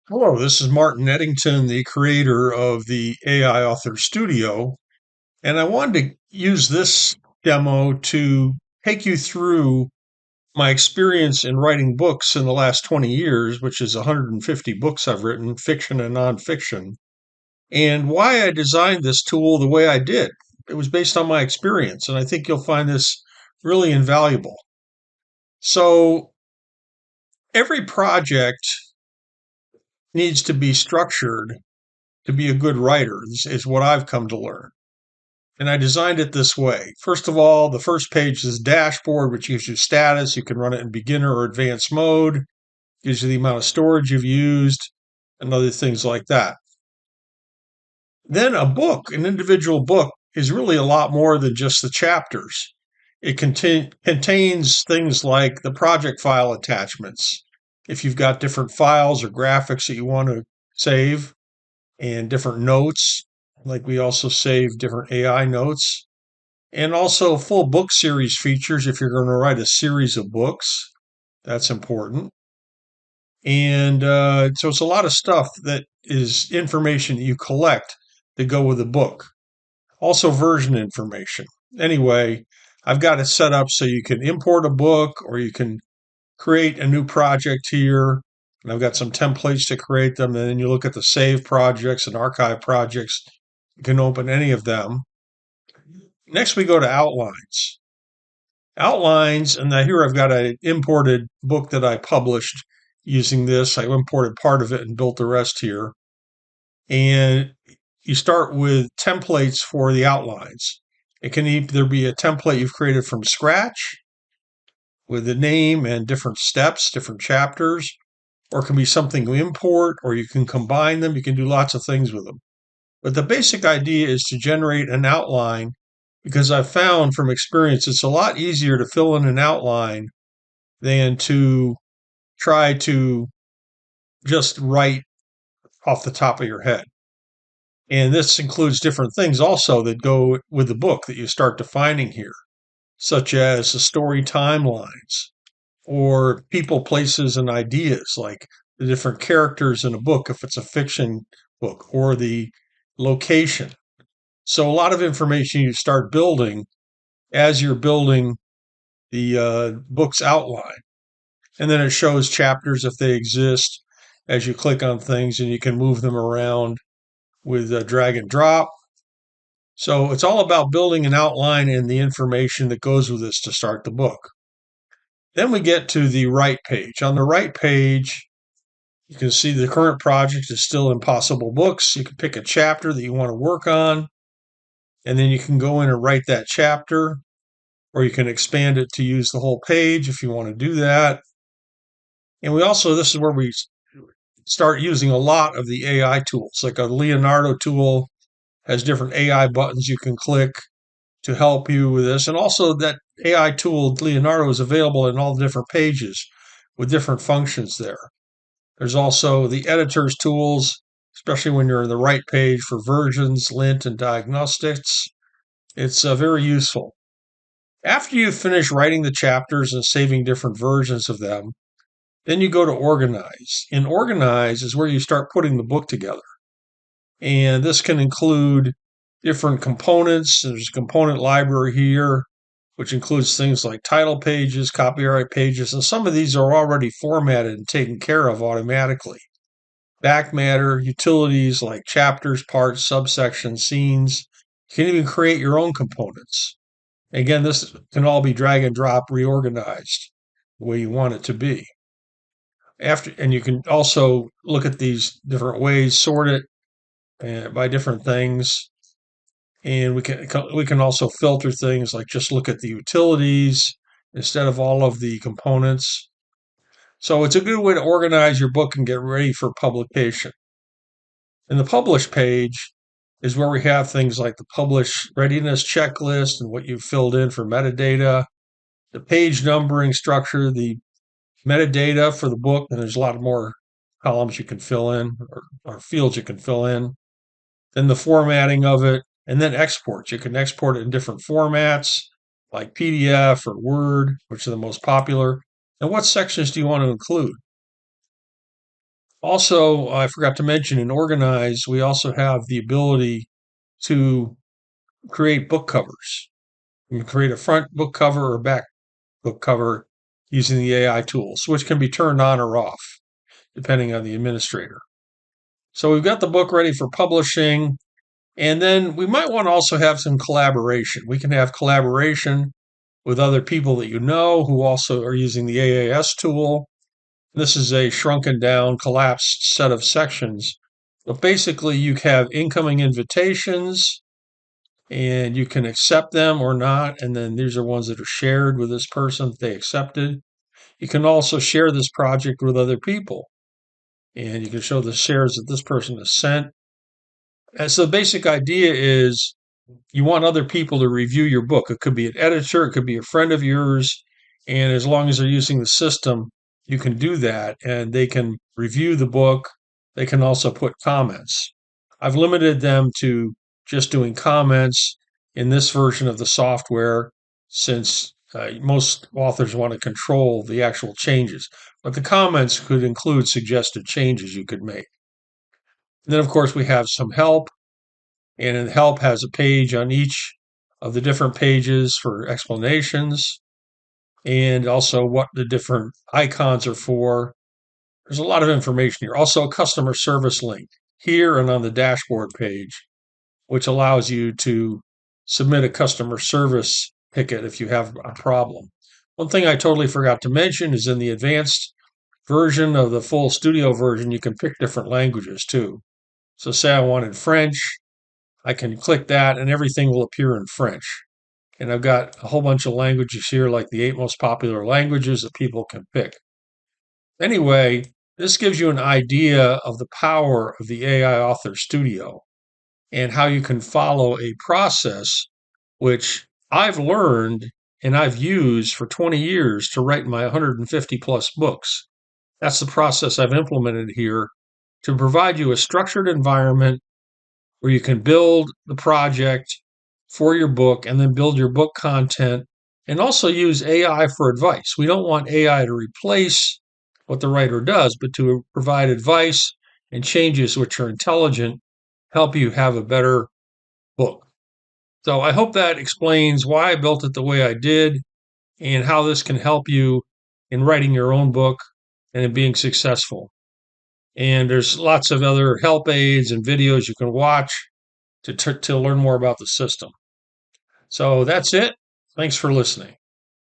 Hello, this is Martin Eddington, the creator of the AI Author Studio, and I wanted to use this demo to take you through my experience in writing books in the last 20 years, which is 150 books I've written, fiction and nonfiction, and why I designed this tool the way I did. It was based on my experience, and I think you'll find this really invaluable. So, every project needs to be structured to be a good writer, is what I've come to learn. And I designed it this way. First of all, the first page is dashboard, which gives you status. You can run it in beginner or advanced mode, gives you the amount of storage you've used, and other things like that. Then a book, an individual book, is really a lot more than just the chapters. It contains things like the project file attachments. If you've got different files or graphics that you want to save, and different notes, like we also save different AI notes, and also full book series features if you're going to write a series of books. That's important. And so it's a lot of stuff that is information that you collect to go with the book. Also, version information. Anyway, I've got it set up so you can import a book or you can create a new project here. And I've got some templates to create them. And then you look at the save projects and archive projects. You can open any of them. Next, we go to outlines. Outlines, and here I've got an imported book that I published using this. I imported part of it and built the rest here. And you start with templates for the outlines. It can either be a template you've created from scratch with the name and different steps, different chapters, or it can be something you import, or you can combine them. You can do lots of things with them. But the basic idea is to generate an outline because I've found from experience it's a lot easier to fill in an outline than to try to just write off the top of your head. And this includes different things also that go with the book that you start defining here, such as the story timelines or people, places, and ideas, like the different characters in a book if it's a fiction book, or the location. So a lot of information you start building as you're building the book's outline. And then it shows chapters if they exist as you click on things, and you can move them around with drag and drop. So it's all about building an outline and the information that goes with this to start the book. Then we get to the right page. On the right page, you can see the current project is still Impossible Books. You can pick a chapter that you want to work on, and then you can go in and write that chapter, or you can expand it to use the whole page if you want to do that. And we also, this is where we start using a lot of the AI tools, like a Leonardo tool has different AI buttons you can click to help you with this. And also that AI tool, Leonardo, is available in all the different pages with different functions there. There's also the editor's tools, especially when you're in the right page for versions, lint, and diagnostics. It's very useful. After you finish writing the chapters and saving different versions of them, then you go to organize. And organize is where you start putting the book together. And this can include different components. There's a component library here, which includes things like title pages, copyright pages, and some of these are already formatted and taken care of automatically. Back matter, utilities like chapters, parts, subsections, scenes. You can even create your own components. Again, this can all be drag and drop reorganized the way you want it to be. And you can also look at these different ways, sort it by different things. And we can also filter things like just look at the utilities instead of all of the components. So it's a good way to organize your book and get ready for publication. And the publish page is where we have things like the publish readiness checklist and what you've filled in for metadata, the page numbering structure, the metadata for the book, and there's a lot more columns you can fill in, or fields you can fill in, then the formatting of it, and then exports. You can export it in different formats like PDF or Word, which are the most popular. And what sections do you want to include? Also, I forgot to mention in Organize, we also have the ability to create book covers. You can create a front book cover or back book cover using the AI tools, which can be turned on or off depending on the administrator. So we've got the book ready for publishing. And then we might want to also have some collaboration. We can have collaboration with other people that you know who also are using the AAS tool. This is a shrunken down, collapsed set of sections. But basically, you have incoming invitations and you can accept them or not. And then these are ones that are shared with this person that they accepted. You can also share this project with other people. And you can show the shares that this person has sent. And so the basic idea is you want other people to review your book. It could be an editor, it could be a friend of yours. And as long as they're using the system, you can do that and they can review the book. They can also put comments. I've limited them to just doing comments in this version of the software since most authors want to control the actual changes. But the comments could include suggested changes you could make. And then, of course, we have some help and help has a page on each of the different pages for explanations and also what the different icons are for. There's a lot of information here. Also, a customer service link here and on the dashboard page, which allows you to submit a customer service ticket if you have a problem. One thing I totally forgot to mention is in the advanced version of the full studio version, you can pick different languages too. So, say I wanted French, I can click that and everything will appear in French. And I've got a whole bunch of languages here, like the 8 most popular languages that people can pick. Anyway, this gives you an idea of the power of the AI Author Studio and how you can follow a process which I've learned and I've used for 20 years to write my 150 plus books. That's the process I've implemented here to provide you a structured environment where you can build the project for your book and then build your book content and also use AI for advice. We don't want AI to replace what the writer does, but to provide advice and changes which are intelligent, help you have a better book. So I hope that explains why I built it the way I did and how this can help you in writing your own book and in being successful. And there's lots of other help aids and videos you can watch to learn more about the system. So that's it. Thanks for listening.